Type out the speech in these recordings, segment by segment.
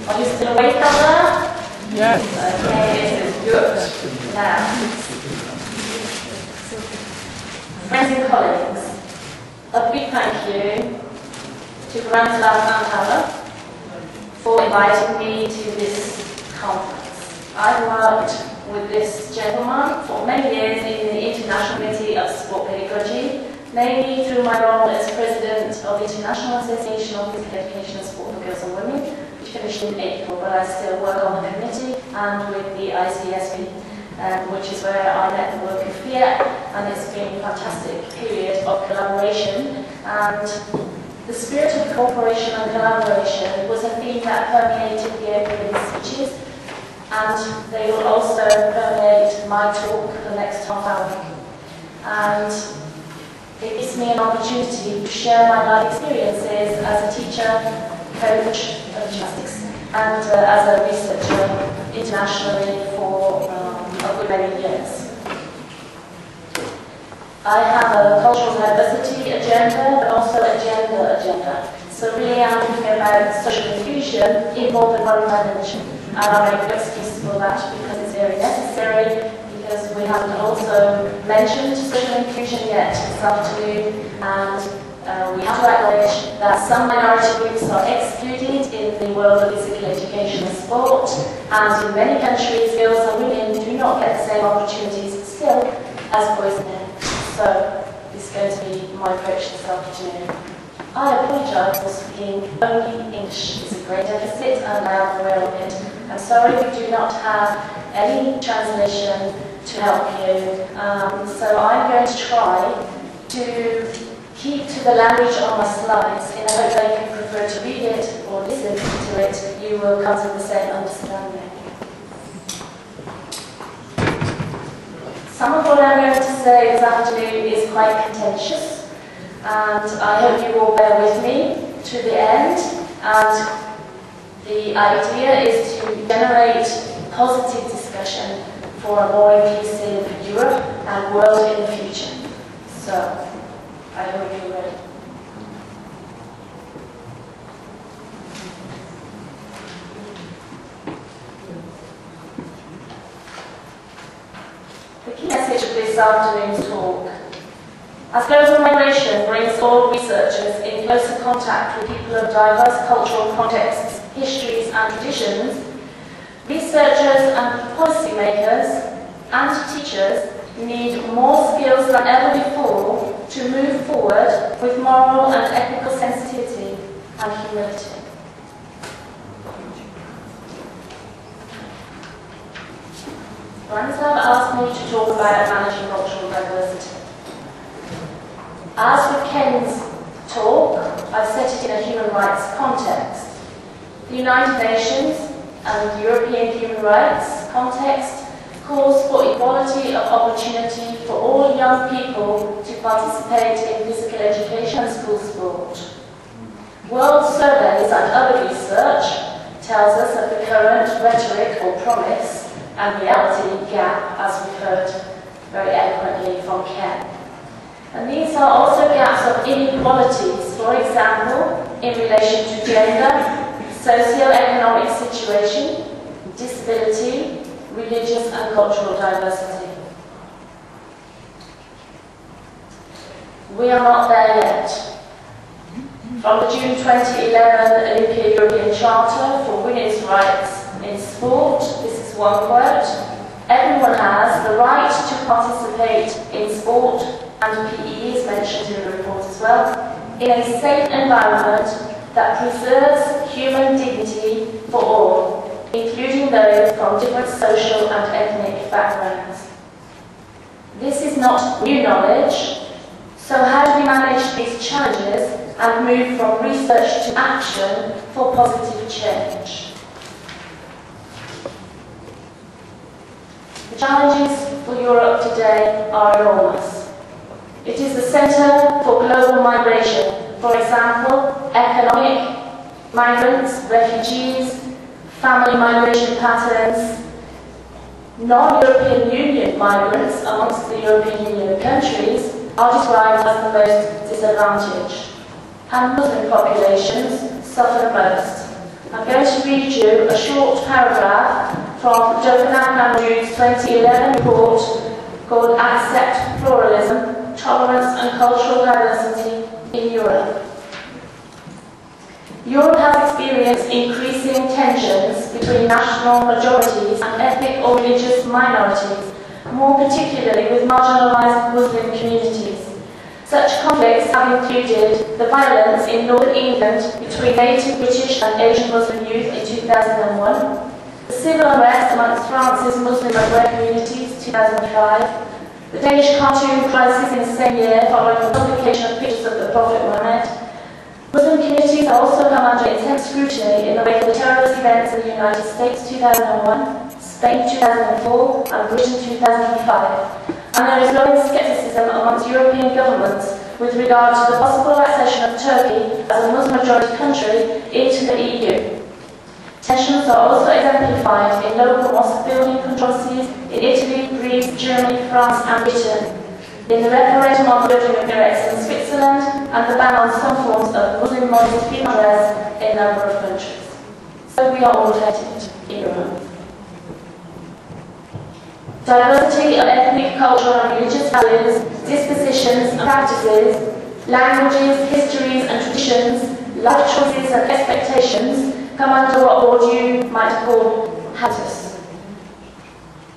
Are you still awake out there? Yes. Okay, this is good. Now, friends and colleagues, a big thank you to Bratislava for inviting me to this conference. I've worked with this gentleman for many years in the International Committee of Sport Pedagogy, mainly through my role as President of the International Association of Physical Education and Sport for Girls and Women, which finished in April, but I still work on the committee and with the ICSP, which is where I met the work of FIEP, and it's been a fantastic period of collaboration. And the spirit of cooperation and collaboration was a theme that permeated the opening speeches, and they will also permeate my talk for the next half hour. And it gives me an opportunity to share my life experiences as a teacher, coach of gymnastics, and as a researcher internationally for a good many years. I have a cultural diversity agenda, but also a gender agenda. So really I'm thinking about social inclusion in both the one dimension. And I make no excuse for that because it's very necessary, because we haven't also mentioned social inclusion yet this afternoon, and we have to acknowledge that some minority groups are excluded in the world of physical education and sport, and in many countries girls and women do not get the same opportunities still as boys and men. So this is going to be my approach this afternoon. I apologise for speaking only English. It's a great deficit and I am aware of it. I'm sorry we do not have any translation to help you. So I'm going to try to keep to the language on my slides in the hope that if you prefer to read it or listen to it, you will come to the same understanding. Some of what I'm going to say this afternoon is quite contentious, and I hope you will bear with me to the end. And the idea is to generate positive discussion for a more inclusive Europe and world in the future. So, I hope you're ready. The key message of this afternoon's talk. As global migration brings all researchers in closer contact with people of diverse cultural contexts, histories and traditions, researchers and policymakers and teachers need more skills than ever before to move forward with moral and ethical sensitivity and humility. Bratislava asked me to talk about managing cultural diversity. As with Ken's talk, I've set it in a human rights context. The United Nations and the European human rights context calls for equality of opportunity for all young people to participate in physical education and school sport. World surveys and other research tells us of the current rhetoric or promise and reality gap, as we've heard very eloquently from Ken. And these are also gaps of inequalities, for example, in relation to gender, socio-economic situation, disability, religious and cultural diversity. We are not there yet. From the June 2011 Olympia European Charter for Women's Rights in Sport, this is one quote: everyone has the right to participate in sport, and PE is mentioned in the report as well, in a safe environment that preserves human dignity for all, including those from different social and ethnic backgrounds. This is not new knowledge, so how do we manage these challenges and move from research to action for positive change? The challenges for Europe today are enormous. It is the centre for global migration, for example, economic migrants, refugees, family migration patterns. Non-European Union migrants amongst the European Union countries are described as the most disadvantaged, and Muslim populations suffer the most, I'm going to read you a short paragraph from Johann Jude's 2011 report called Accept Pluralism, Tolerance and Cultural Diversity in Europe. Europe has experienced increasing tensions between national majorities and ethnic or religious minorities, more particularly with marginalised Muslim communities. Such conflicts have included the violence in northern England between native British and Asian Muslim youth in 2001, the civil unrest amongst France's Muslim and Red communities 2005, the Danish cartoon crisis in the same year following the publication of pictures of the Prophet Muhammad. Muslim communities have also come under intense scrutiny in the wake of the terrorist events in the United States 2001, Spain 2004 and Britain 2005. And there is growing scepticism amongst European governments with regard to the possible accession of Turkey as a Muslim-majority country into the EU. Tensions are also exemplified in local mosque-building controversies in Italy, Greece, Germany, France and Britain, in the referendum on the building of minarets in Switzerland, and the ban on some forms of Muslim-modest female dress in a number of countries. So we are all headed in Europe. Diversity of ethnic, cultural and religious values, dispositions and practices, languages, histories and traditions, life choices and expectations come under what Bourdieu might call habitus.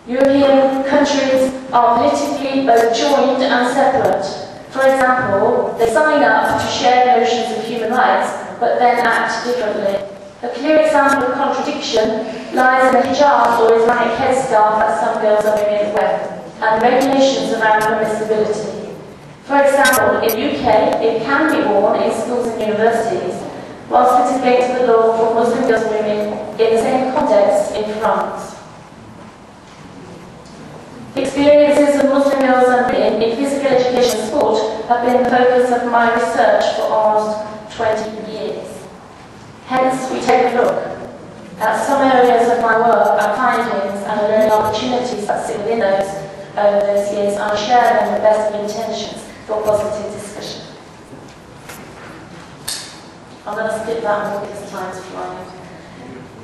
European countries are politically both joined and separate. For example, they sign up to share notions of human rights, but then act differently. A clear example of contradiction lies in the hijab or Islamic headscarf that some girls and women wear, and regulations around permissibility. For example, in the UK, it can be worn in schools and universities, whilst it is against the law for Muslim girls and women in the same context in France. Experiences of Muslim girls and women in physical education and sport have been the focus of my research for almost 20 years. Hence, we take a look at some areas of my work and findings and the learning opportunities that sit within those over those years, and share them with the best of intentions for positive discussion. I'm going to skip that one because time's flying.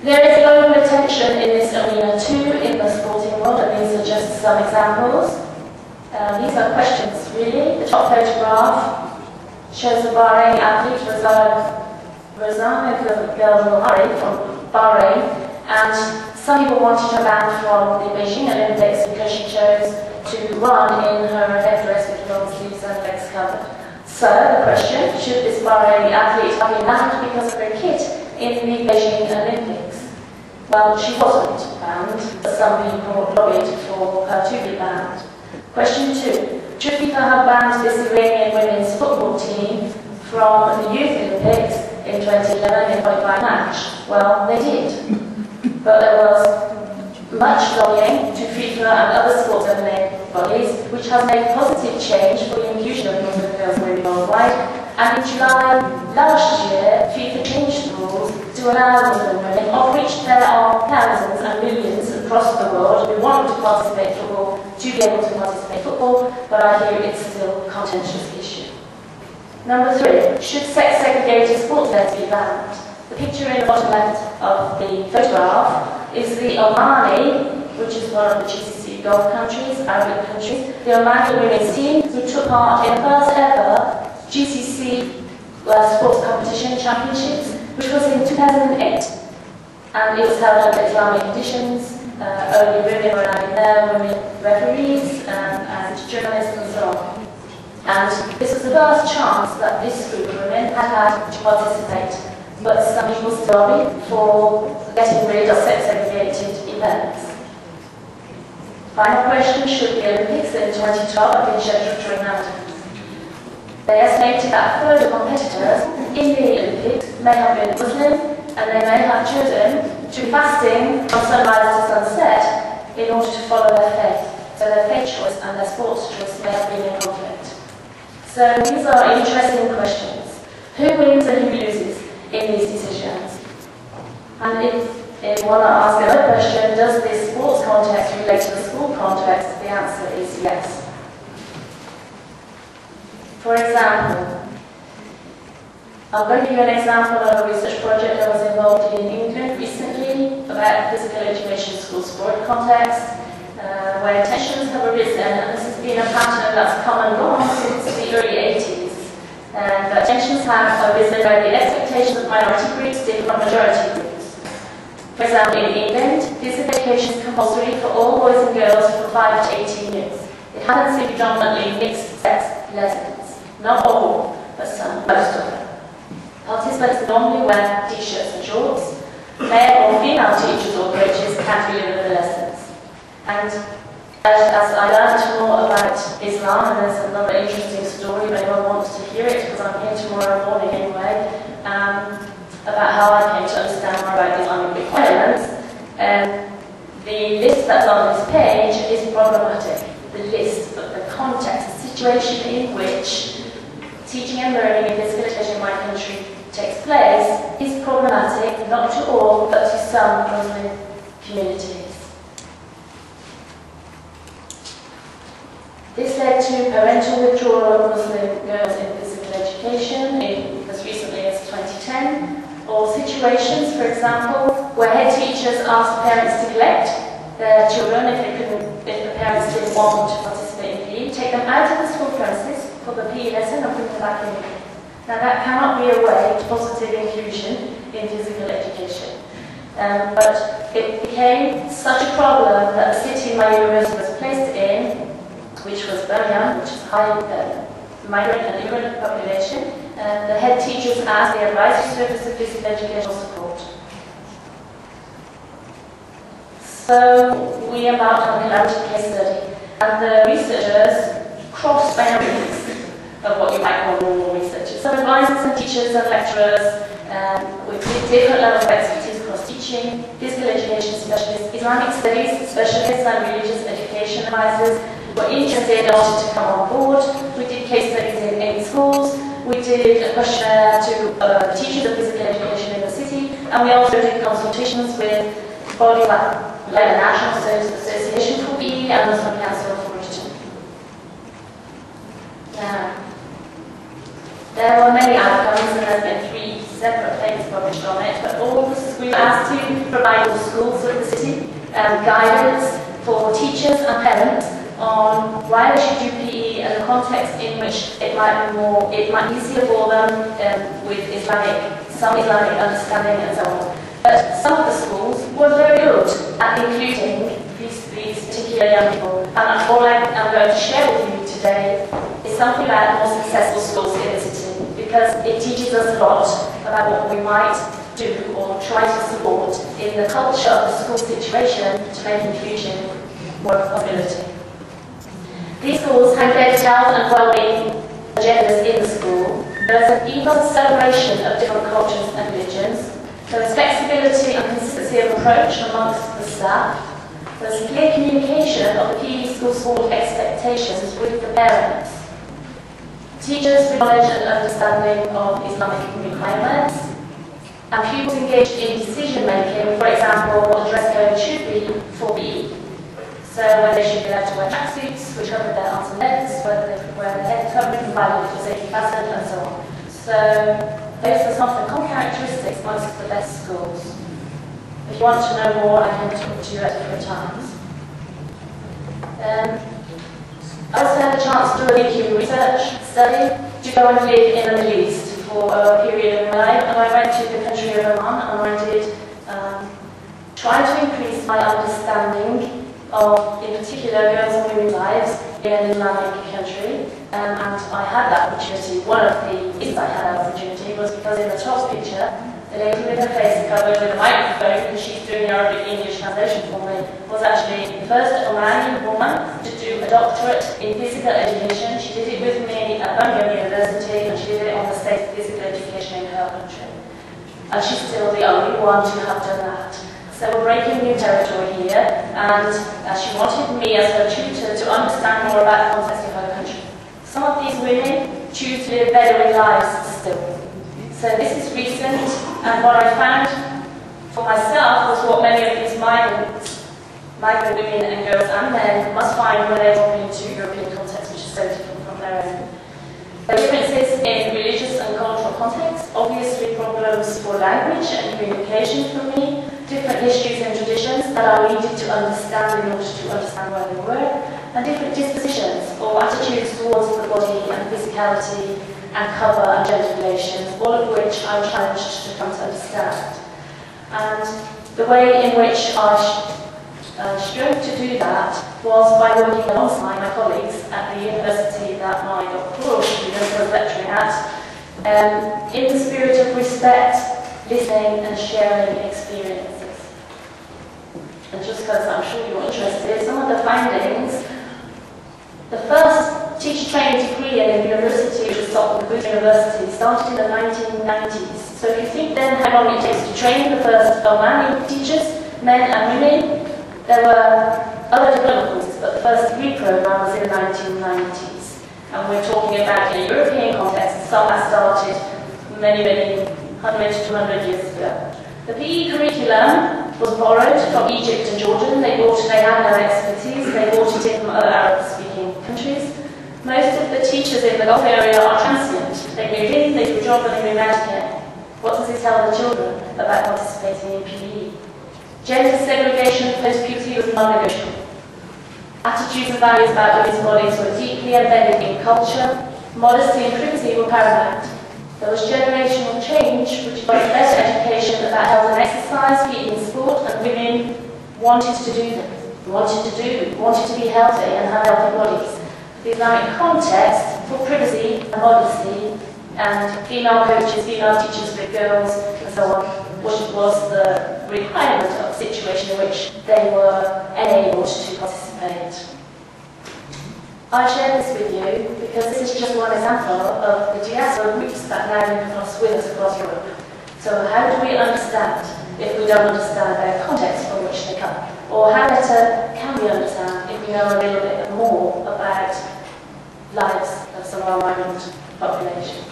There is global attention in this arena too in the sporting world, and these are just some examples. These are questions really. The top photograph shows a Bahraini athlete, Rosanna Gelmari from Bahrain, and some people wanted her banned from the Beijing Olympics because she chose to run in her headdress with long sleeves and legs covered. So the question, should this Bahraini athlete have been banned because of her kit in the Beijing Olympics? Well, she wasn't banned, but some people lobbied for her to be banned. Question 2. Should FIFA have banned this Iranian women's football team from the Youth Olympics in 2011 in qualifying match? Well, they did. But there was much lobbying to FIFA and other sports governing bodies, which has made positive change for the inclusion of Muslim girls and women worldwide. And in July last year, FIFA changed the rules to allow Muslim women, of which there are thousands and millions across the world who want to participate in football, to be able to participate in football, but I hear it's still a contentious issue. Number 3, should sex-segregated sports events be banned? The picture in the bottom left of the photograph is the Omani, which is one of the GCC Gulf countries, Arabic countries, the Omani women's team who took part in the first ever GCC sports competition championships, which was in 2008, and it was held under Islamic conditions. Only women were allowed in there, women referees and journalists and so on. And this was the first chance that this group of women had to participate, but some people still lobby for getting rid of sex-segregated events. Final question, should the Olympics in 2012 have been scheduled to London? They estimated that a third of competitors in the Olympics may have been Muslim, and they may have chosen to be fasting from sunrise to sunset in order to follow their faith. So their faith choice and their sports choice may have been in conflict. So these are interesting questions. Who wins and who loses in these decisions? And if you want to ask another question, does this sports context relate to the school context? The answer is yes. For example, I'm going to give you an example of a research project I was involved in England recently about physical education school sport context, where tensions have arisen, and this has been a pattern that's come and gone since the early 80s. But tensions have arisen where the expectations of minority groups differ from majority groups. For example, in England, physical education is compulsory for all boys and girls from 5 to 18 years. It happens to be predominantly mixed-sex lessons. Not all, but some, most of them. Participants normally wear t-shirts and shorts. Male or female teachers or coaches can deliver the lessons. And as I learned more about Islam, and there's another interesting story if anyone wants to hear it, because I'm here tomorrow morning anyway, about how I came to understand more about Islamic requirements. The list that's on this page is problematic. The list, but the context, the situation in which teaching and learning in physical education in my country takes place is problematic, not to all, but to some Muslim communities. This led to parental withdrawal of Muslim girls in physical education as recently as 2010, or situations, for example, where head teachers asked parents to collect their children if the parents didn't want to participate in PE, take them out of the school premises for the PE lesson and bring them back in again. Now that cannot be a way to positive inclusion in physical education. But it became such a problem that the city my university was placed in, which was Birmingham, which is high migrant and immigrant population, the head teachers asked the advisory service of physical educational support. So we embarked on a collaborative case study, and the researchers crossed boundaries of what you might call normal researchers. So advisors and teachers and lecturers with different levels of expertise across teaching, physical education specialists, Islamic studies specialists and religious education advisors were interested and wanted to come on board. We did case studies in 8 schools. We did a questionnaire to teachers of physical education in the city, and we also did consultations with bodies like the National Association for PE and the Muslim Council for Religion. Now, there were many outcomes, and there have been 3 separate papers published on it, but all this, we were asked to provide all schools of the city guidance for teachers and parents on why they should do PE and the context in which it might be easier for them with some Islamic understanding and so on. But some of the schools were very good at including these particular young people, and all I'm going to share with you today is something about more successful schools in the city, because it teaches us a lot about what we might do or try to support in the culture of the school situation to make inclusion more of a possibility. These schools have their health and well-being agendas in the school. There's an ethos celebration of different cultures and religions. There's flexibility and consistency of approach amongst the staff. There's clear communication of the PE school sport expectations with the parents. Teachers with knowledge and understanding of Islamic requirements. And pupils engaged in decision making, for example, what the dress code should be for PE. So whether they should be allowed to wear tracksuits, which cover their arms and legs, whether they could wear their head covering provided for safety fastened, and so on. So those are some of the common characteristics amongst the best schools. If you want to know more, I can talk to you at different times. I also had a chance to do a NICU research study to go and live in the Middle East for a period of my life, and I went to the country of Oman, and I did try to increase my understanding of, in particular, girls and women's lives in an Islamic country, and I had that opportunity. One of the reasons I had that opportunity was because in the top picture, the lady with her face covered with a microphone, because she's doing Arabic English translation for me, was actually the first Omani woman to do a doctorate in physical education. She did it with me at Birmingham University, and she did it on the state of physical education in her country. And she's still the only one to have done that. So we're breaking new territory here, and she wanted me as her tutor to understand more about the context of her country. Some of these women choose to live Bedouin lives still. So this is recent, and what I found for myself was what many of these migrant women and girls and men must find when they walk into European context, which is so different from their own. There are differences in religious and cultural context. obviously problems for language and communication for me, different histories and traditions that I needed to understand in order to understand where they were, and different dispositions or attitudes towards the body and physicality and cover and gender relations, all of which I was challenged to come to understand. And the way in which I strove to do that was by working alongside my colleagues at the university that my doctoral student was lecturing at, in the spirit of respect, listening and sharing experiences. And just because I'm sure you're interested, some of the findings, the first teacher training degree at a university, which was Salford University, started in the 1990s. So if you think then how long it takes to train the first Omani teachers, men and women, there were other development courses, but the first degree program was in the 1990s. And we're talking about in a European context, some that started many, 100 to 200 years ago. The PE curriculum was borrowed from Egypt and Jordan. They had no expertise, they brought it in from other Arab-speaking countries. Most of the teachers in the Gulf area are transient. They go in, they do a job, and they move out again. What does it tell the children about participating in PE? Gender segregation post-puberty was non-negotiable. Attitudes and values about women's bodies were deeply embedded in culture. Modesty and privacy were paramount. There was generational change, which got better education about health and exercise, PE and sport, and women wanted to do them, wanted to be healthy and have healthy bodies. The Islamic context for privacy and modesty and female coaches, female teachers with girls, and so on, was the requirement of a situation in which they were enabled to participate. I share this with you because this is just one example of the diaspora groups that now live with us across Europe. So how do we understand if we don't understand their context from which they come? Or how better can we understand if we know a little bit more about lives of some of our migrant population?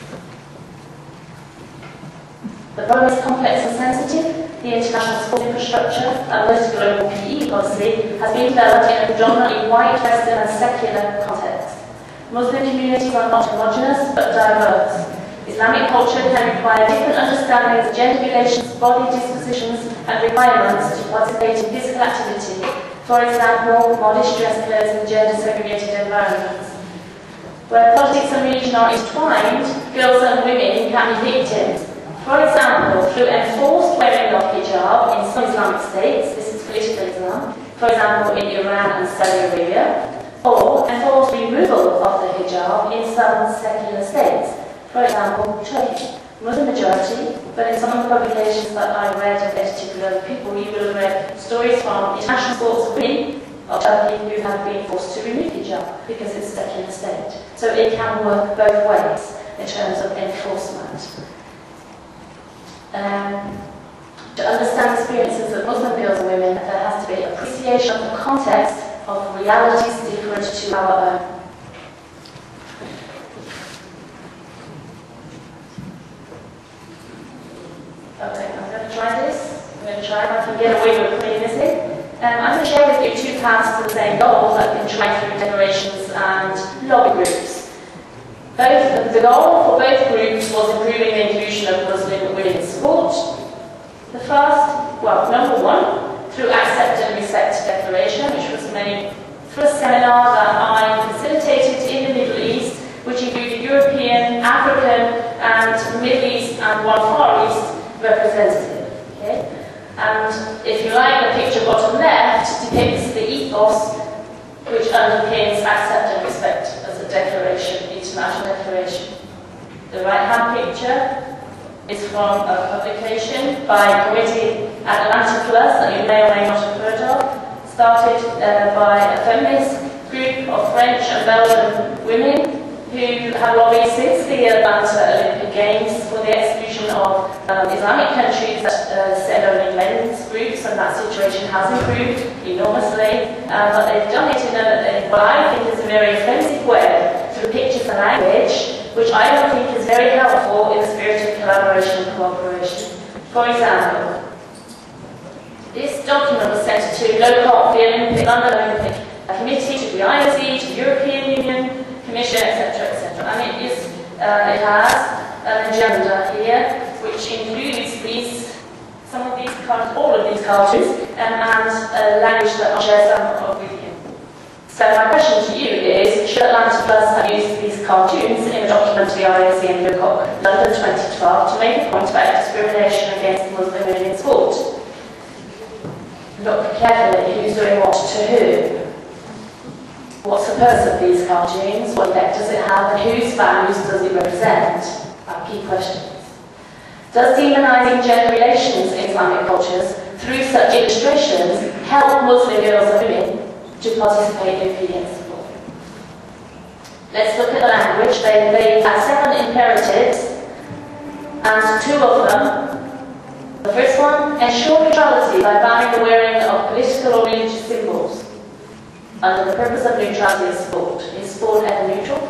The problem is complex and sensitive. The international sport infrastructure and most global PE policy has been developed in a predominantly white, Western and secular context. Muslim communities are not homogeneous but diverse. Islamic culture can require different understandings of gender relations, body dispositions and requirements to participate in physical activity. For example, modest dress codes in gender-segregated environments. Where politics and religion are entwined, girls and women can be victims. For example, through enforced wearing of hijab in some Islamic states, this is political Islam, for example in Iran and Saudi Arabia, or enforced removal of the hijab in some secular states, for example, Turkey. Muslim majority, but in some of the publications that I read and edited with other people, you will have read stories from international sports women of Turkey who have been forced to remove hijab because it's a secular state. So it can work both ways in terms of enforcement. To understand experiences of Muslim girls and women, there has to be appreciation of the context of realities different to our own. Okay, I'm going to try this. I'm going to try if I can get away with putting this in. I'm going to share with you two paths to the same goal that have been tried through generations and lobby groups. The goal for both groups was improving the inclusion of Muslim women in sport. The first, well, number one, through Accept and Respect Declaration, which was made through a seminar that I facilitated in the Middle East, which included European, African, and Middle East and one Far East representative. Okay? And if you like, the picture bottom left depicts the ethos which underpins Accept and Respect as a declaration, international declaration. The right-hand picture is from a publication by a committee at Atlanta Plus that you may or may not have heard of, started by a feminist group of French and Belgian women who have lobbied since the Atlanta Olympic Games for the exclusion of Islamic countries that send only men's groups, and that situation has improved enormously. But they've done it in what I think is a very offensive way, through pictures and language, which I don't think is very helpful in the spirit of collaboration and cooperation. For example, this document was sent to local, the London Olympic Committee, to the IOC, to the European Union Commission, etc., etc. And it has an agenda here which includes all of these cartoons, and a language that I'll share some of with you. So my question to you is, should Atlanta Plus have used these cartoons in a document to the IOC and Lecoq, London 2012, to make a point about discrimination against Muslim women in sport? Look carefully who's doing what to who. What's the purpose of these cartoons? What effect does it have? And whose values does it represent? Are key questions. Does demonising gender relations in Islamic cultures through such illustrations help Muslim girls and women to participate in FIEP sport? Let's look at the language. They have 7 imperatives, and 2 of them. The first one, ensure neutrality by banning the wearing of political or religious symbols. Under the purpose of neutrality in sport. Is sport ever neutral?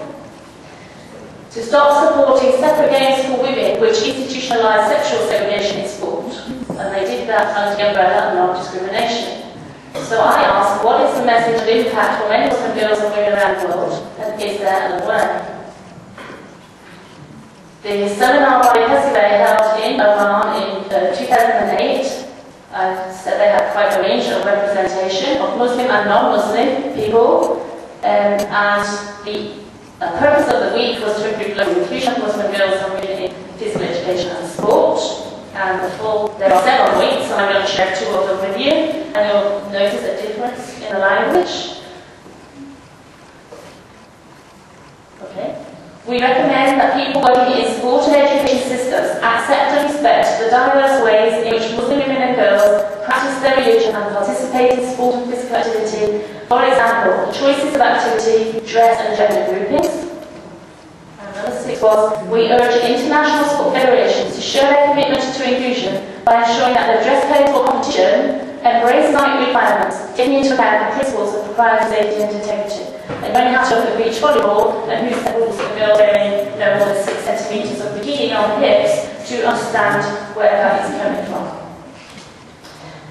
To stop supporting separate games for women which institutionalise sexual segregation in sport. And they did that under the umbrella of non-discrimination. So I ask, what is the message of impact for many Muslim girls and women around the world, and is there an way? The seminar by Pesivay held in Oman in 2008 said they had quite a range of representation of Muslim and non-Muslim people, and the purpose of the week was to improve global inclusion of Muslim girls and women in physical education and sport. And there are 7 weeks, and I'm going to share 2 of them with you, and you'll notice a difference in the language. Okay. We recommend that people working in sport and education systems accept and respect the diverse ways in which Muslim women and girls practice their religion and participate in sport and physical activity. For example, choices of activity, dress and gender groupings. Number 6 was, we urge international sport federations to show their commitment to inclusion by ensuring that their dress code for competition embrace Islamic requirements, taking into account the principles of propriety, safety and integrity. And when you have to look at beach volleyball, and who set rules for a girl wearing no more than 6 centimetres of bikini on the hips to understand where that is coming from.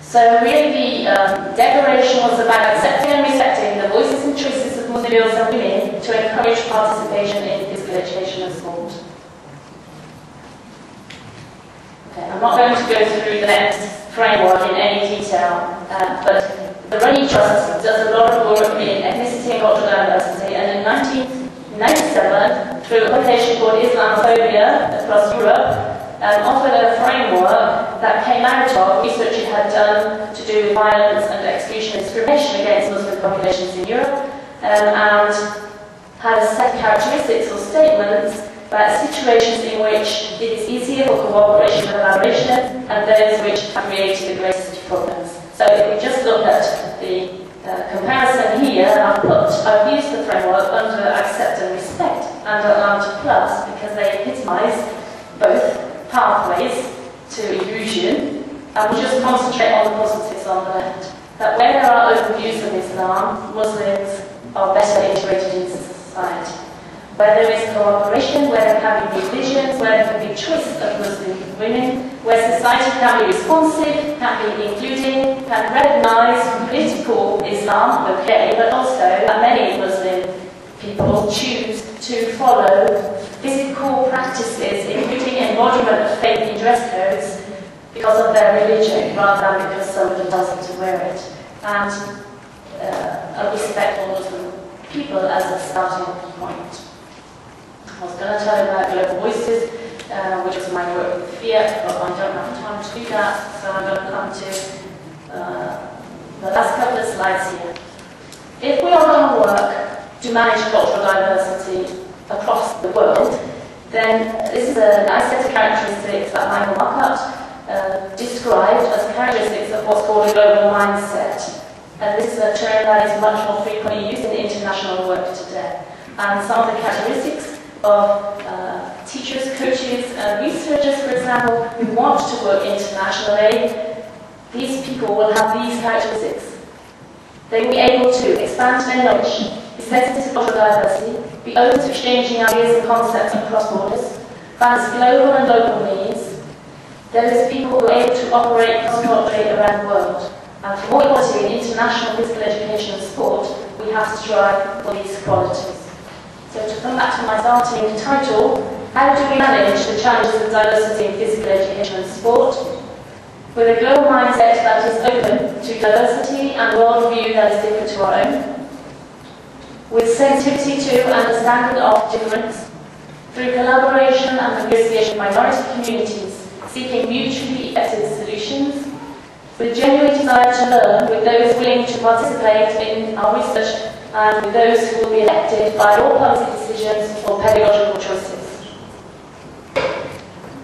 So really the declaration was about accepting and respecting the voices and choices of Muslim girls and women to encourage participation in physical education and sport. Okay, I'm not going to go through the next framework in any detail, but the Runny Trust does a lot of work in ethnicity and cultural diversity, and in 1997, through a publication called Islamophobia across Europe, offered a framework that came out of research it had done to do with violence and exclusion and discrimination against Muslim populations in Europe, and had a set of characteristics or statements about situations in which it is easier for cooperation and collaboration, and those which have created the greatest problems. So if we just look at the comparison here, I've used the framework under accept and respect and Atlanta Plus because they epitomise both pathways to inclusion, and we just concentrate on the positives on the left. That where there are overviews of Islam, Muslims are better integrated into society. Where there is cooperation, where there can be divisions, where there can be choices of Muslim women, where society can be responsive, can be including, can recognise political Islam, okay, but also that many Muslim people choose to follow physical practices, including embodiment of faith in dress codes, because of their religion, rather than because somebody tells them to wear it. And a respect for Muslim people as a starting point. I was going to tell you about Global Voices, which was my work with FIEP, but I don't have time to do that, so I'm going to come to the last couple of slides here. If we are going to work to manage cultural diversity across the world, then this is a nice set of characteristics that Michael Marcotte described as characteristics of what's called a global mindset. And this is a term that is much more frequently used in international work today. And some of the characteristics of teachers, coaches, and researchers, for example, who want to work internationally, these people will have these characteristics. They will be able to expand their knowledge, be sensitive to cultural diversity, be open to exchanging ideas and concepts across borders, balance global and local needs. Those people who are able to operate cross-culturally around the world. And for more equality in international physical education and sport, we have to strive for these qualities. So to come back to my starting title, How do we manage the challenges of diversity in physical education and sport? With a global mindset that is open to diversity and worldview that is different to our own. With sensitivity to and understanding of difference. Through collaboration and negotiation with minority communities, seeking mutually effective solutions. With genuine desire to learn, with those willing to participate in our research, and with those who will be affected by all policy decisions or pedagogical choices.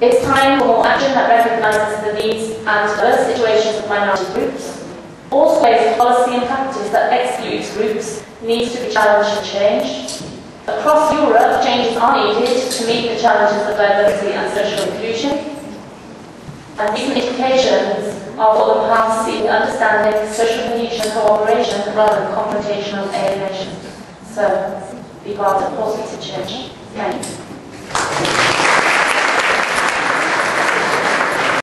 It's time for more action that recognises the needs and diverse situations of minority groups. All ways of policy and practice that excludes groups needs to be challenged and changed. Across Europe, changes are needed to meet the challenges of diversity and social inclusion. And recent educations are for the path seeking understanding, social cohesion and cooperation rather than confrontational alienation. So, be part of positive change. Thank you.